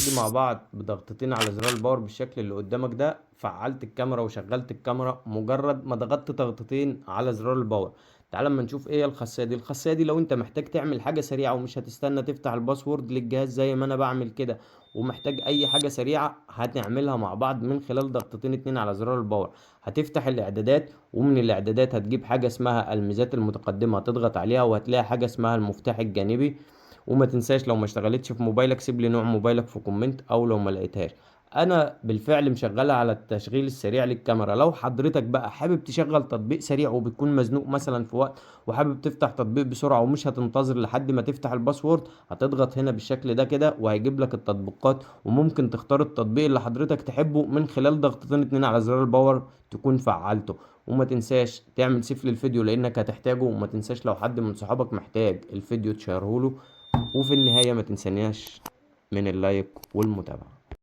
نبتدي مع بعض بضغطتين على زرار الباور بالشكل اللي قدامك ده. فعلت الكاميرا وشغلت الكاميرا مجرد ما ضغطت ضغطتين على زرار الباور. تعال اما نشوف ايه الخاصيه دي. الخاصيه دي لو انت محتاج تعمل حاجه سريعه ومش هتستنى تفتح الباسورد للجهاز زي ما انا بعمل كده، ومحتاج اي حاجه سريعه هنعملها مع بعض من خلال ضغطتين اتنين على زرار الباور. هتفتح الاعدادات، ومن الاعدادات هتجيب حاجه اسمها الميزات المتقدمه، هتضغط عليها وهتلاقي حاجه اسمها المفتاح الجانبي. وما تنساش لو ما اشتغلتش في موبايلك سيب لي نوع موبايلك في كومنت، او لو ما لقيتهاش. انا بالفعل مشغلها على التشغيل السريع للكاميرا. لو حضرتك بقى حابب تشغل تطبيق سريع وبتكون مزنوق مثلا في وقت وحابب تفتح تطبيق بسرعة ومش هتنتظر لحد ما تفتح الباسورد، هتضغط هنا بالشكل ده كده وهيجيب لك التطبيقات، وممكن تختار التطبيق اللي حضرتك تحبه من خلال ضغطتين اتنين على زرار الباور تكون فعلته. وما تنساش تعمل سيف للفيديو لانك هتحتاجه. وما تنساش لو حد من صحابك محتاج الفيديو تشيره له. وفي النهاية ما تنساناش من اللايك والمتابعة.